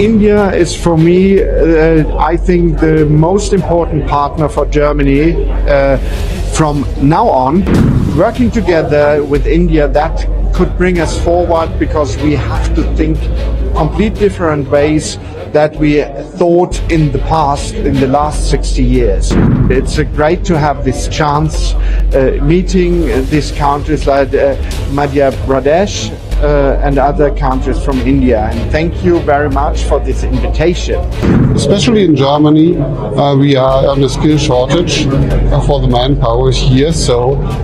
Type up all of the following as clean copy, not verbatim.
India is for me, I think, the most important partner for Germany from now on. Working together with India, that could bring us forward because we have to think complete different ways that we thought in the past, in the last 60 years. It's great to have this chance meeting these countries like Madhya Pradesh and other countries from India. And thank you very much for this invitation. Especially in Germany, we are on a skill shortage for the manpower here, so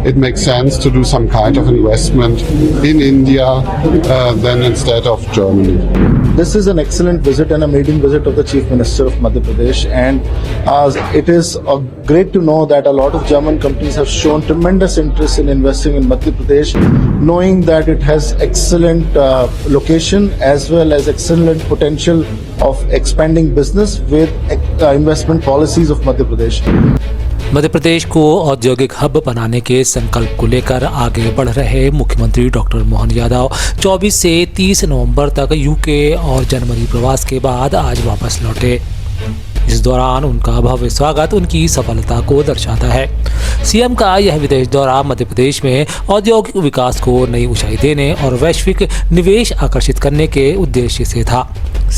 it makes sense to do some kind of investment in India than instead of Germany. This is an excellent visit and a maiden visit of the Chief Minister of Madhya Pradesh, and it is great to know that a lot of German companies have shown tremendous interest in investing in Madhya Pradesh, knowing that it has excellent location as well as excellent potential of expanding business with investment policies of Madhya Pradesh. Madhya Pradesh को औद्योगिक hub बनाने के संकल्प को लेकर आगे बढ़ रहे मुख्यमंत्री डॉक्टर मोहन यादव 24 से 30 नवंबर तक यूके और जर्मनी प्रवास के बाद आज वापस लौटे। इस दौरान उनका भव्य स्वागत उनकी सफलता को दर्शाता है। सीएम का यह विदेश दौरा मध्य प्रदेश में औद्योगिक विकास को नई ऊंचाई देने और वैश्विक निवेश आकर्षित करने के उद्देश्य से था।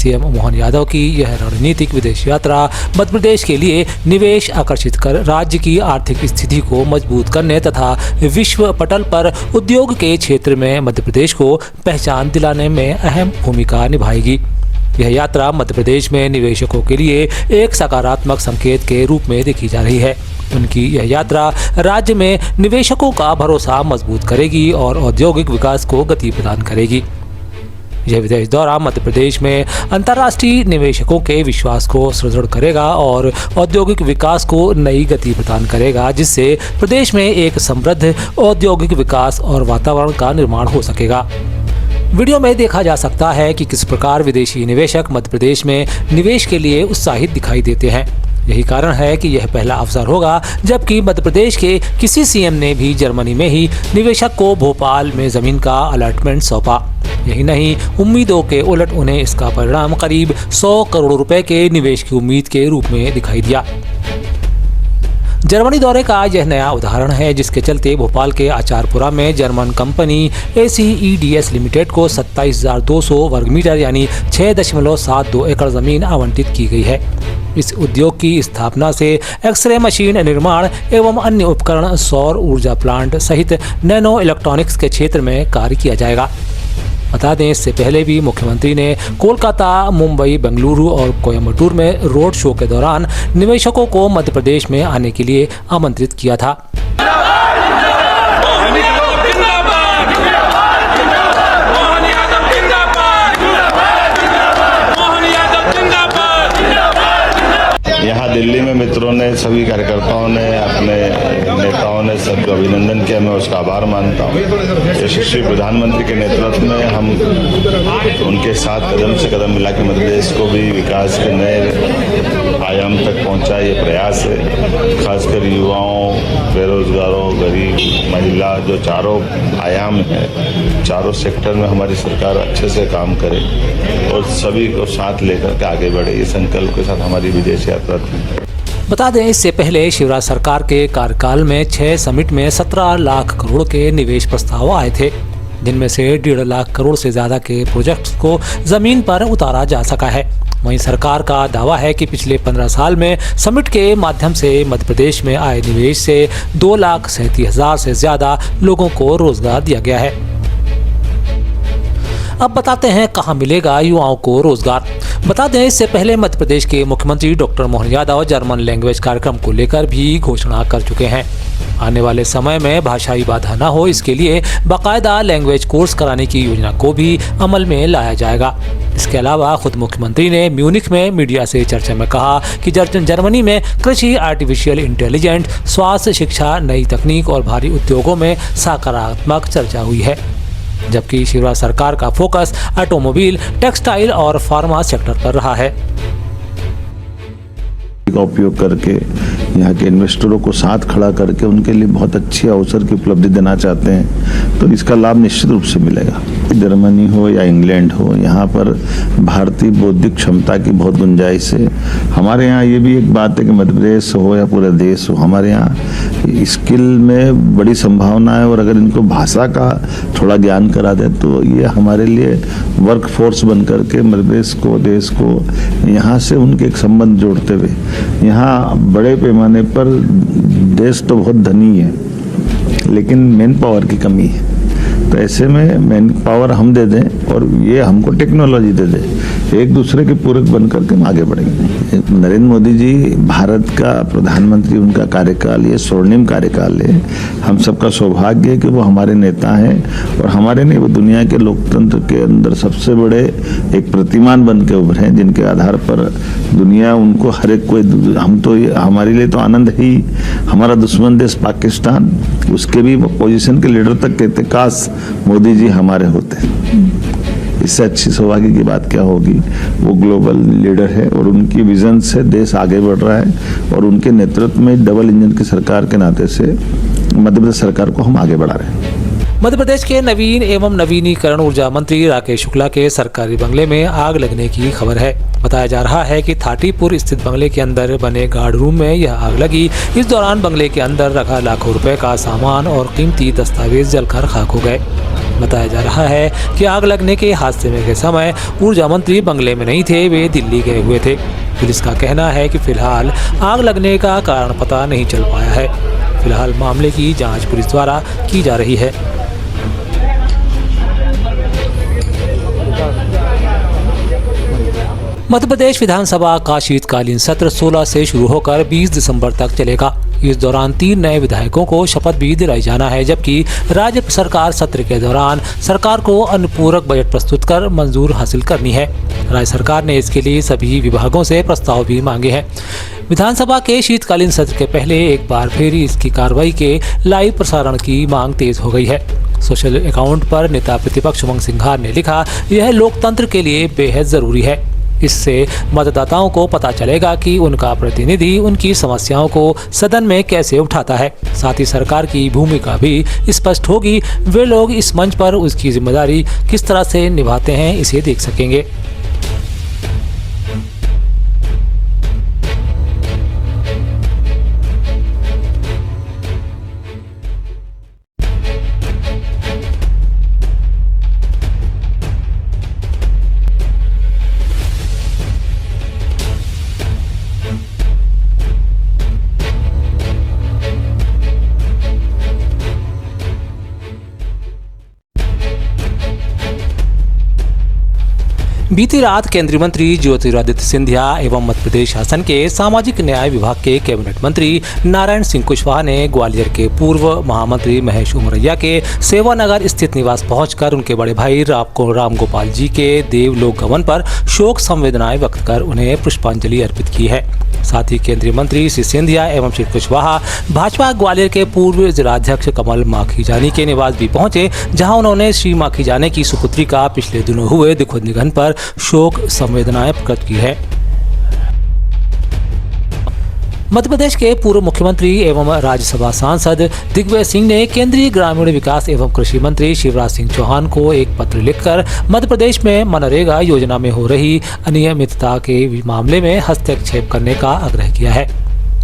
सीएम मोहन यादव की यह रणनीतिक विदेश यात्रा मध्य प्रदेश के लिए निवेश आकर्षित कर राज्य की आर्थिक स्थिति को मजबूत करने तथा विश्व पटल पर उद्योग के क्षेत्र में मध्य प्रदेश को पहचान दिलाने में अहम भूमिका निभाएगी। यह यात्रा मध्य प्रदेश में निवेशकों के लिए एक सकारात्मक संकेत के रूप में देखी जा रही है। उनकी यह यात्रा राज्य में निवेशकों का भरोसा मजबूत करेगी और औद्योगिक विकास को गति प्रदान करेगी। यह विदेश दौरा मध्य प्रदेश में अंतर्राष्ट्रीय निवेशकों के विश्वास को सुदृढ़ करेगा और औद्योगिक विकास को नई गति प्रदान करेगा, जिससे प्रदेश में एक समृद्ध औद्योगिक विकास और वातावरण का निर्माण हो सकेगा। वीडियो में देखा जा सकता है कि किस प्रकार विदेशी निवेशक मध्य प्रदेश में निवेश के लिए उत्साहित दिखाई देते हैं। यही कारण है कि यह पहला अवसर होगा जबकि मध्य प्रदेश के किसी सीएम ने भी जर्मनी में ही निवेशक को भोपाल में जमीन का अलॉटमेंट सौंपा। यही नहीं, उम्मीदों के उलट उन्हें इसका परिणाम करीब 100 करोड़ रुपए के निवेश की उम्मीद के रूप में दिखाई दिया। जर्मनी दौरे का यह नया उदाहरण है, जिसके चलते भोपाल के आचारपुरा में जर्मन कंपनी ACEDS लिमिटेड को 27,200 वर्ग मीटर यानी 6.72 एकड़ जमीन आवंटित की गई है। इस उद्योग की स्थापना से एक्सरे मशीन निर्माण एवं अन्य उपकरण, सौर ऊर्जा प्लांट सहित नैनो इलेक्ट्रॉनिक्स के क्षेत्र में कार्य किया जाएगा। बता दें, इससे पहले भी मुख्यमंत्री ने कोलकाता, मुंबई, बेंगलुरु और कोयम्बटूर में रोड शो के दौरान निवेशकों को मध्य प्रदेश में आने के लिए आमंत्रित किया था। यहाँ दिल्ली में मित्रों ने, सभी कार्यकर्ताओं ने, अपने नेताओं ने सबको अभिनंदन किया। मैं उसका आभार मानता हूँ। यशस्वी प्रधानमंत्री के नेतृत्व में हम उनके साथ कदम से कदम मिला के मध्य प्रदेश को भी विकास के नए आयाम तक पहुँचा ये प्रयास है। खासकर युवाओं, बेरोजगारों, गरीब, महिला, जो चारों आयाम हैं, चारों सेक्टर में हमारी सरकार अच्छे से काम करे और सभी को साथ लेकर के आगे बढ़े, ये संकल्प के साथ हमारी विदेश यात्रा थी। बता दें, इससे पहले शिवराज सरकार के कार्यकाल में 6 समिट में 17 लाख करोड़ के निवेश प्रस्ताव आए थे, जिनमें से 1.5 लाख करोड़ से ज्यादा के प्रोजेक्ट्स को जमीन पर उतारा जा सका है। वहीं सरकार का दावा है कि पिछले 15 साल में समिट के माध्यम से मध्य प्रदेश में आए निवेश से 2,37,000 से ज्यादा लोगों को रोजगार दिया गया है। अब बताते हैं कहां मिलेगा युवाओं को रोजगार। बता दें, इससे पहले मध्य प्रदेश के मुख्यमंत्री doctor Mohan Yadav German language कार्यक्रम को लेकर भी घोषणा कर चुके हैं। आने वाले समय में भाषाई बाधा न हो, इसके लिए बाकायदा लैंग्वेज कोर्स कराने की योजना को भी अमल में लाया जाएगा। इसके अलावा खुद मुख्यमंत्री ने म्यूनिख में मीडिया से चर्चा में कहा कि जर्मनी में कृषि, आर्टिफिशियल इंटेलिजेंस, स्वास्थ्य, शिक्षा, नई तकनीक और भारी उद्योगों में सकारात्मक चर्चा हुई है, जबकि शिवराज सरकार का फोकस ऑटोमोबाइल, टेक्सटाइल और फार्मा सेक्टर पर रहा है। का उपयोग करके यहाँ के इन्वेस्टरों को साथ खड़ा करके उनके लिए बहुत अच्छी अवसर की उपलब्धि देना चाहते हैं। तो इसका लाभ निश्चित रूप से मिलेगा। जर्मनी हो या इंग्लैंड हो, यहाँ पर भारतीय बौद्धिक क्षमता की बहुत गुंजाइश है। हमारे यहाँ ये भी एक बात है कि मध्य प्रदेश हो या पूरा देश हो, हमारे यहाँ स्किल में बड़ी संभावना है, और अगर इनको भाषा का थोड़ा ज्ञान करा दे तो ये हमारे लिए वर्क फोर्स बन करके मध्य प्रदेश को, देश को यहाँ से उनके एक संबंध जोड़ते हुए, यहाँ बड़े पैमाने पर देश तो बहुत धनी है लेकिन मैन पावर की कमी है। तो ऐसे में मैन पावर हम दे दें और ये हमको टेक्नोलॉजी दे दे, एक दूसरे के पूरक बन करके हम आगे बढ़ेंगे। नरेंद्र मोदी जी भारत का प्रधानमंत्री, उनका कार्यकाल ये स्वर्णिम कार्यकाल है। हम सबका सौभाग्य है कि वो हमारे नेता हैं और हमारे नहीं, वो दुनिया के लोकतंत्र के अंदर सबसे बड़े एक प्रतिमान बन के उभरे हैं, जिनके आधार पर दुनिया उनको हर एक कोई, हम तो हमारे लिए तो आनंद ही, हमारा दुश्मन देश पाकिस्तान, उसके भी पोजीशन के लीडर तक कहते काश मोदी जी हमारे होते। इससे अच्छी सौभाग्य की बात क्या होगी। वो ग्लोबल लीडर है और उनकी विजन से देश आगे बढ़ रहा है और उनके नेतृत्व में डबल इंजन की सरकार के नाते से मध्य प्रदेश सरकार को हम आगे बढ़ा रहे हैं। मध्य प्रदेश के नवीन एवं नवीनीकरण ऊर्जा मंत्री राकेश शुक्ला के सरकारी बंगले में आग लगने की खबर है। बताया जा रहा है कि थाटीपुर स्थित बंगले के अंदर बने गार्ड रूम में यह आग लगी। इस दौरान बंगले के अंदर रखा लाखों रुपए का सामान और कीमती दस्तावेज जलकर खाक हो गए। बताया जा रहा है कि आग लगने के हादसे में के समय ऊर्जा मंत्री बंगले में नहीं थे, वे दिल्ली गए हुए थे। पुलिस का कहना है कि फिलहाल आग लगने का कारण पता नहीं चल पाया है। फिलहाल मामले की जांच पुलिस द्वारा की जा रही है। मध्य प्रदेश विधानसभा का शीतकालीन सत्र 16 से शुरू होकर 20 दिसंबर तक चलेगा। इस दौरान 3 नए विधायकों को शपथ भी दिलाई जाना है, जबकि राज्य सरकार सत्र के दौरान सरकार को अनुपूरक बजट प्रस्तुत कर मंजूर हासिल करनी है। राज्य सरकार ने इसके लिए सभी विभागों से प्रस्ताव भी मांगे हैं। विधानसभा के शीतकालीन सत्र के पहले एक बार फिर इसकी कार्रवाई के लाइव प्रसारण की मांग तेज हो गई है। सोशल अकाउंट पर नेता प्रतिपक्ष उमंग सिंघार ने लिखा, यह लोकतंत्र के लिए बेहद जरूरी है। इससे मतदाताओं को पता चलेगा कि उनका प्रतिनिधि उनकी समस्याओं को सदन में कैसे उठाता है। साथ ही सरकार की भूमिका भी स्पष्ट होगी। वे लोग इस मंच पर उसकी जिम्मेदारी किस तरह से निभाते हैं, इसे देख सकेंगे। बीती रात केंद्रीय मंत्री ज्योतिरादित्य सिंधिया एवं मध्य प्रदेश शासन के सामाजिक न्याय विभाग के कैबिनेट मंत्री नारायण सिंह कुशवाहा ने ग्वालियर के पूर्व महामंत्री महेश उमरैया के सेवानगर स्थित निवास पहुंचकर उनके बड़े भाई राम गोपाल जी के देवलोक गमन पर शोक संवेदनाएं व्यक्त कर उन्हें पुष्पांजलि अर्पित की है। साथ ही केंद्रीय मंत्री श्री सिंधिया एवं श्री कुशवाहा भाजपा ग्वालियर के पूर्व जिलाध्यक्ष कमल माखीजानी के निवास भी पहुंचे, जहां उन्होंने श्री माखीजानी की सुपुत्री का पिछले दिनों हुए दुखद निधन पर शोक संवेदनाएं प्रकट की है। मध्य प्रदेश के पूर्व मुख्यमंत्री एवं राज्यसभा सांसद दिग्विजय सिंह ने केंद्रीय ग्रामीण विकास एवं कृषि मंत्री शिवराज सिंह चौहान को एक पत्र लिखकर मध्य प्रदेश में मनरेगा योजना में हो रही अनियमितता के मामले में हस्तक्षेप करने का आग्रह किया है।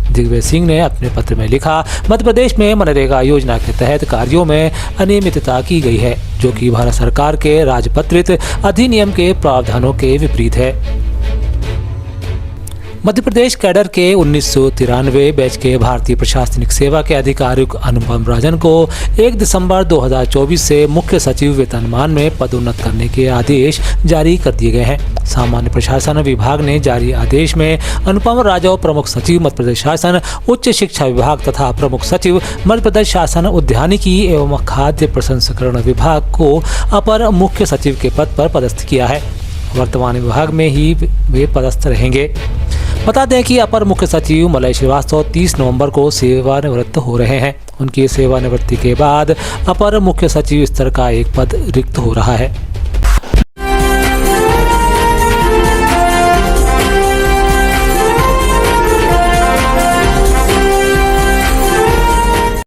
दिग्विजय सिंह ने अपने पत्र में लिखा, मध्य प्रदेश में मनरेगा योजना के तहत कार्यों में अनियमितता की गई है, जो कि भारत सरकार के राजपत्रित अधिनियम के प्रावधानों के विपरीत है। मध्य प्रदेश कैडर के 1993 बैच के भारतीय प्रशासनिक सेवा के अधिकारी अनुपम राजन को 1 दिसंबर 2024 से मुख्य सचिव वेतनमान में पदोन्नत करने के आदेश जारी कर दिए गए हैं। सामान्य प्रशासन विभाग ने जारी आदेश में अनुपम राजन प्रमुख सचिव मध्य प्रदेश शासन उच्च शिक्षा विभाग तथा प्रमुख सचिव मध्य प्रदेश शासन उद्यानिकी एवं खाद्य प्रसंस्करण विभाग को अपर मुख्य सचिव के पद पर पदस्थ किया है। वर्तमान विभाग में ही वे पदस्थ रहेंगे। बता दें कि अपर मुख्य सचिव मलय श्रीवास्तव 30 नवंबर को सेवानिवृत्त हो रहे हैं। उनकी सेवानिवृत्ति के बाद अपर मुख्य सचिव स्तर का एक पद रिक्त हो रहा है।